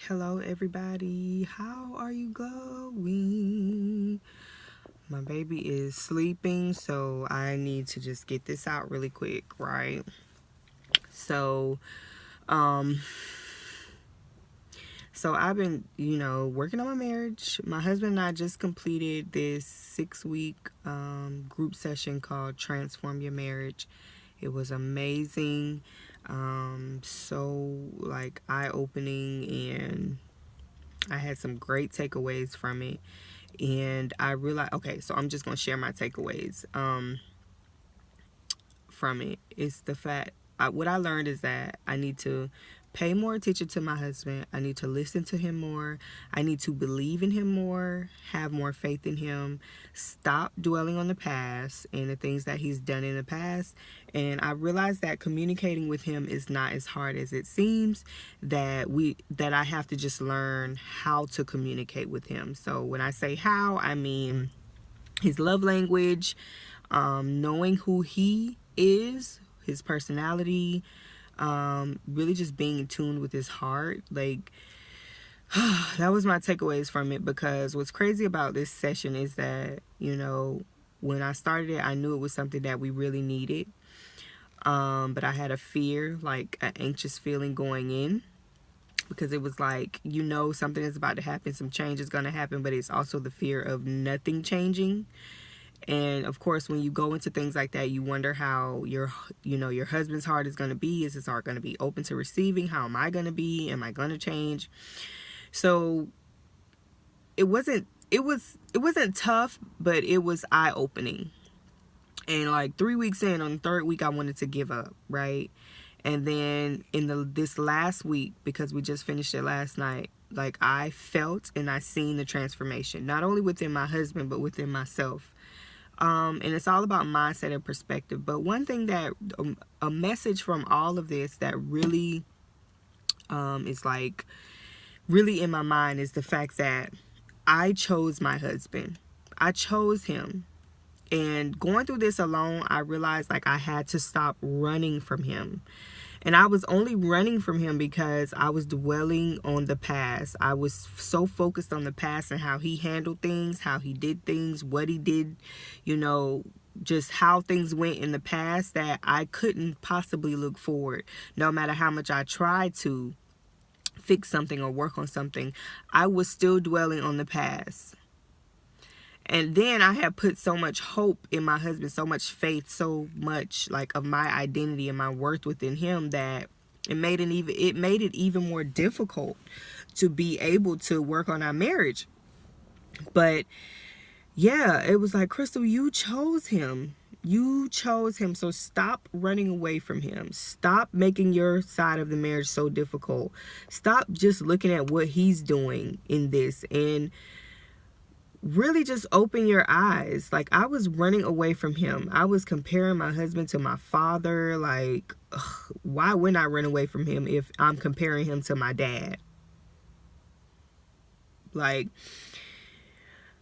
Hello, everybody. How are you going? My baby is sleeping, so I need to just get this out really quick, right? So, um, so I've been, working on my marriage. My husband and I just completed this 6-week group session called Transform Your Marriage. It was amazing. So like eye-opening, and I had some great takeaways from it. And I realized, okay, so I'm just going to share my takeaways from it. It's the fact, what I learned is that I need to pay more attention to my husband. I need to listen to him more. I need to believe in him more, have more faith in him, stop dwelling on the past and the things that he's done in the past. And I realized that communicating with him is not as hard as it seems, that I have to just learn how to communicate with him. So when I say how, I mean his love language, knowing who he is, his personality, really just being in tune with his heart. Like, that was my takeaways from it, because what's crazy about this session is that, when I started it, I knew it was something that we really needed. But I had a fear, like an anxious feeling going in, because it was like, something is about to happen, some change is going to happen, but it's also the fear of nothing changing. And of course, when you go into things like that, you wonder how your husband's heart is going to be. Is his heart going to be open to receiving? How am I going to be? Am I going to change? So it wasn't tough, but it was eye-opening. And like 3 weeks in, on the third week, I wanted to give up, right? And then in this last week, because we just finished it last night, like I felt and I seen the transformation, not only within my husband, but within myself. And it's all about mindset and perspective. But one thing that, a message from all of this that really is like really in my mind, is the fact that I chose my husband. I chose him. And going through this alone, I realized like I had to stop running from him. And I was only running from him because I was dwelling on the past. I was so focused on the past and how he handled things, how he did things, what he did, just how things went in the past, that I couldn't possibly look forward. No matter how much I tried to fix something or work on something, I was still dwelling on the past. And then I had put so much hope in my husband, so much faith, so much like of my identity and my worth within him, that it made it even more difficult to be able to work on our marriage. But yeah, it was like, Crystal, you chose him. You chose him. So stop running away from him. Stop making your side of the marriage so difficult. Stop just looking at what he's doing in this, and really just open your eyes. Like, I was running away from him. I was comparing my husband to my father. Like, why wouldn't I run away from him if I'm comparing him to my dad? Like,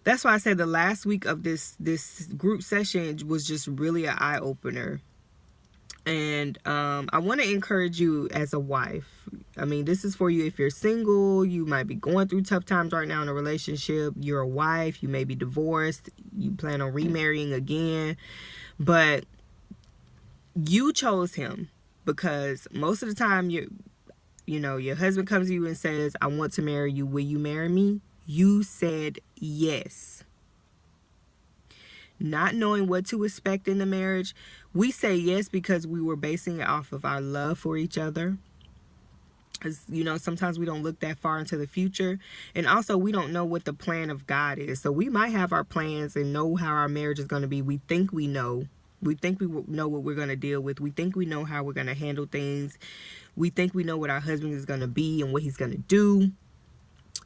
that's why I said the last week of this group session was just really an eye-opener. And I want to encourage you as a wife. I mean, this is for you if you're single. You might be going through tough times right now in a relationship. You're a wife. You may be divorced. You plan on remarrying again. But you chose him, because most of the time, your husband comes to you and says, I want to marry you. Will you marry me? You said yes. Not knowing what to expect in the marriage, we say yes because we were basing it off of our love for each other. Because, sometimes we don't look that far into the future. And also, we don't know what the plan of God is. So we might have our plans and know how our marriage is going to be. We think we know. We think we know what we're going to deal with. We think we know how we're going to handle things. We think we know what our husband is going to be and what he's going to do.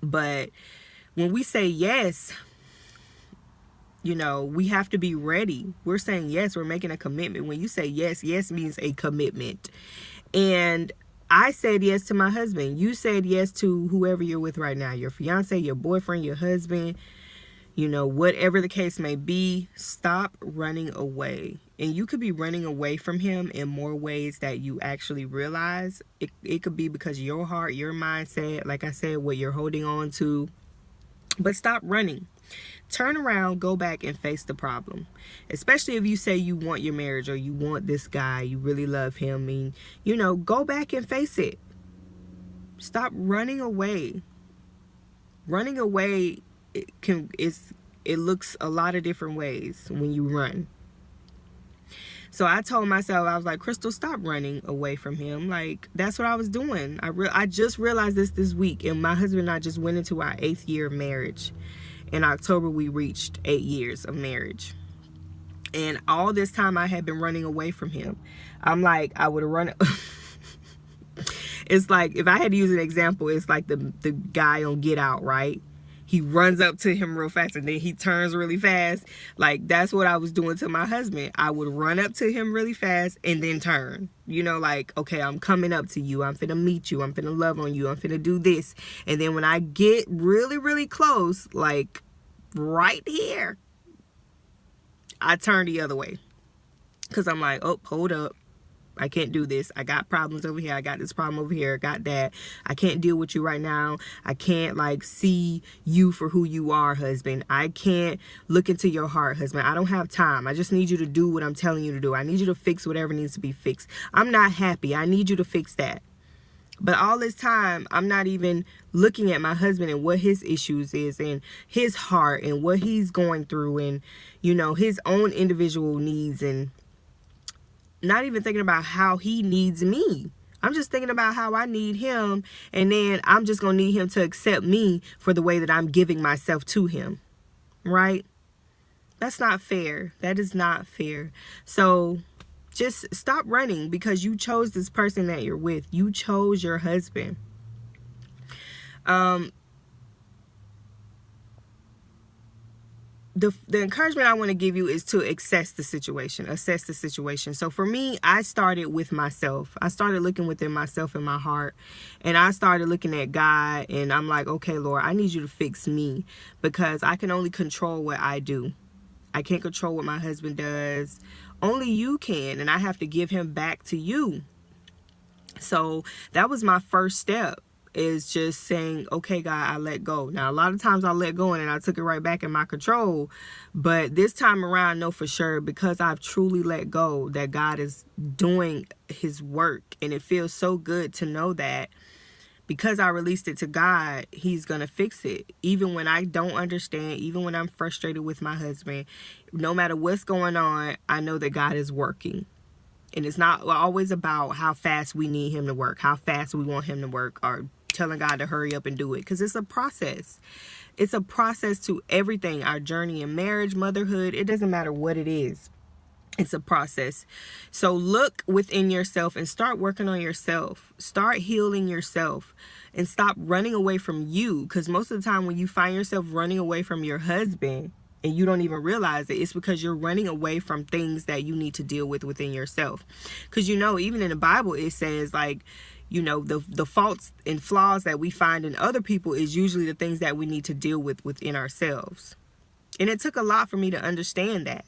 But when we say yes, we have to be ready. We're saying yes. We're making a commitment. When you say yes, yes means a commitment. And I said yes to my husband. You said yes to whoever you're with right now. Your fiance, your boyfriend, your husband. Whatever the case may be, stop running away. And you could be running away from him in more ways that you actually realize. It could be because of your heart, your mindset, like I said, what you're holding on to. But stop running. Turn around, go back, and face the problem. Especially if you say you want your marriage or you want this guy, you really love him, and, go back and face it. Stop running away. Running away, it looks a lot of different ways when you run. So I told myself, I was like, Crystal, stop running away from him. Like, that's what I was doing. I just realized this week, and my husband and I just went into our 8th year of marriage. In October, we reached 8 years of marriage. And all this time, I had been running away from him. I'm like, I would have run. It's like, if I had to use an example, it's like the guy on Get Out, right? He runs up to him real fast and then he turns really fast. Like, that's what I was doing to my husband. I would run up to him really fast and then turn. Like, okay, I'm coming up to you. I'm finna meet you. I'm finna love on you. I'm finna do this. And then when I get really, really close, like right here, I turn the other way. Because I'm like, oh, hold up. I can't do this. I got problems over here. I got this problem over here. I got that. I can't deal with you right now. I can't see you for who you are, husband. I can't look into your heart, husband. I don't have time. I just need you to do what I'm telling you to do. I need you to fix whatever needs to be fixed. I'm not happy. I need you to fix that. But all this time, I'm not even looking at my husband and what his issues is and his heart and what he's going through and, his own individual needs, and not even thinking about how he needs me. I'm just thinking about how I need him, and then I'm just going to need him to accept me for the way that I'm giving myself to him, right? That's not fair. That is not fair. So just stop running because you chose this person that you're with. You chose your husband. The encouragement I want to give you is to assess the situation. So for me, I started with myself. I started looking within myself and my heart, and I started looking at God, and I'm like, okay, Lord, I need you to fix me because I can only control what I do. I can't control what my husband does. Only you can, and I have to give him back to you. So that was my first step. Is just saying, okay, God, I let go. Now, a lot of times I let go and I took it right back in my control. But this time around, I know for sure, because I've truly let go, that God is doing his work. And it feels so good to know that because I released it to God, he's going to fix it. Even when I don't understand, even when I'm frustrated with my husband, no matter what's going on, I know that God is working. And it's not always about how fast we need him to work, how fast we want him to work, or telling God to hurry up and do it, because it's a process. It's a process to everything. Our journey in marriage, motherhood, it doesn't matter what it is. It's a process. So look within yourself and start working on yourself. Start healing yourself and stop running away from you, because most of the time when you find yourself running away from your husband and you don't even realize it, it's because you're running away from things that you need to deal with within yourself. Because even in the Bible it says the faults and flaws that we find in other people is usually the things that we need to deal with within ourselves. And it took a lot for me to understand that.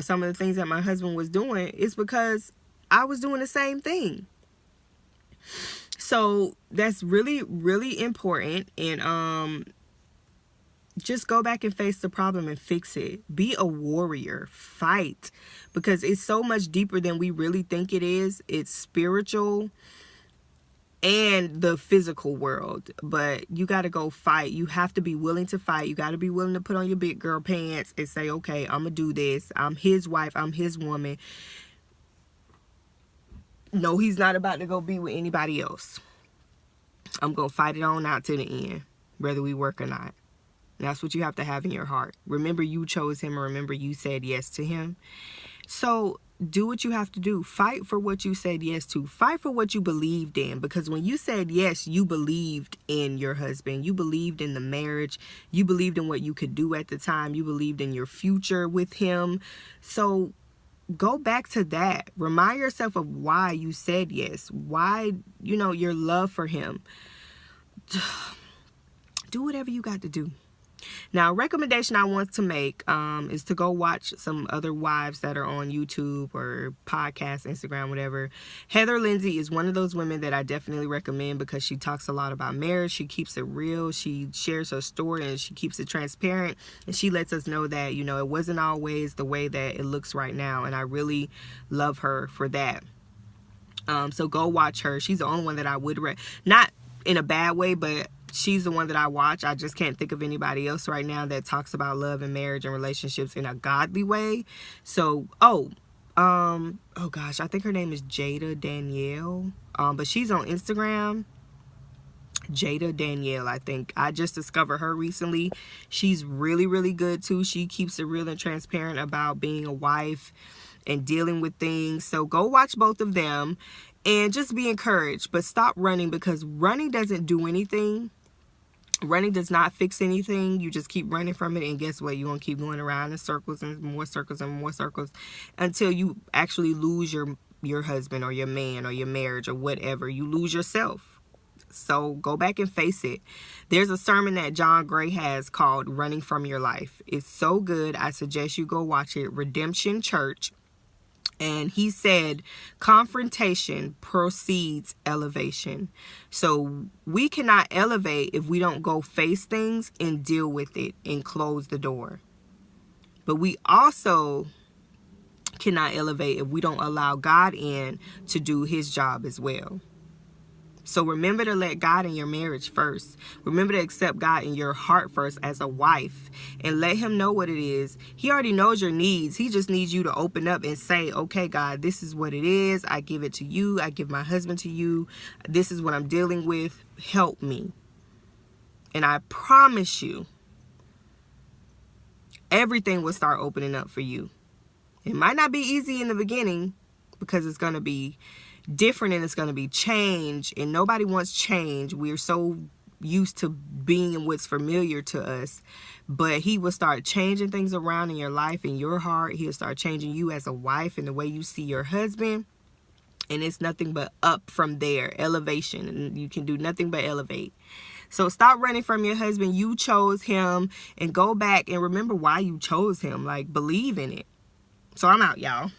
Some of the things that my husband was doing is because I was doing the same thing. So that's really, really important. And just go back and face the problem and fix it. Be a warrior. Fight. Because it's so much deeper than we really think it is. It's spiritual and the physical world. But you got to go fight. You have to be willing to fight. You got to be willing to put on your big girl pants and say, okay, I'm going to do this. I'm his wife. I'm his woman. No, he's not about to go be with anybody else. I'm going to fight it on out to the end, whether we work or not. That's what you have to have in your heart. Remember, you chose him, and remember, you said yes to him. So do what you have to do. Fight for what you said yes to. Fight for what you believed in. Because when you said yes, you believed in your husband. You believed in the marriage. You believed in what you could do at the time. You believed in your future with him. So go back to that. Remind yourself of why you said yes. Why, your love for him. Do whatever you got to do. Now, a recommendation I want to make is to go watch some other wives that are on YouTube or podcast, Instagram, whatever. Heather Lindsay is one of those women that I definitely recommend because she talks a lot about marriage. She keeps it real. She shares her story and she keeps it transparent. And she lets us know that, you know, it wasn't always the way that it looks right now. And I really love her for that. So go watch her. She's the only one that I would not in a bad way, but she's the one that I watch. I just can't think of anybody else right now that talks about love and marriage and relationships in a godly way. So, oh gosh, I think her name is Jada Danielle. But she's on Instagram. Jada Danielle, I think. I just discovered her recently. She's really, really good too. She keeps it real and transparent about being a wife and dealing with things. So go watch both of them and just be encouraged. But stop running, because running doesn't do anything. Running does not fix anything. You just keep running from it, and guess what? You're going to keep going around in circles and more circles and more circles until you actually lose your husband or your man or your marriage or whatever. You lose yourself. So go back and face it. There's a sermon that John Gray has called Running from Your Life. It's so good. I suggest you go watch it. Redemption Church. And he said, confrontation precedes elevation. So we cannot elevate if we don't go face things and deal with it and close the door. But we also cannot elevate if we don't allow God in to do his job as well. So remember to let God in your marriage first. Remember to accept God in your heart first as a wife and let him know what it is. He already knows your needs. He just needs you to open up and say, okay, God, this is what it is. I give it to you. I give my husband to you. This is what I'm dealing with. Help me. And I promise you, everything will start opening up for you. It might not be easy in the beginning because it's going to be different and it's going to be change, and nobody wants change. We're so used to being in what's familiar to us, but he will start changing things around in your life, in your heart. He'll start changing you as a wife and the way you see your husband, and it's nothing but up from there. Elevation, and you can do nothing but elevate. So stop running from your husband. You chose him, and go back and remember why you chose him. Like, believe in it. So I'm out, y'all.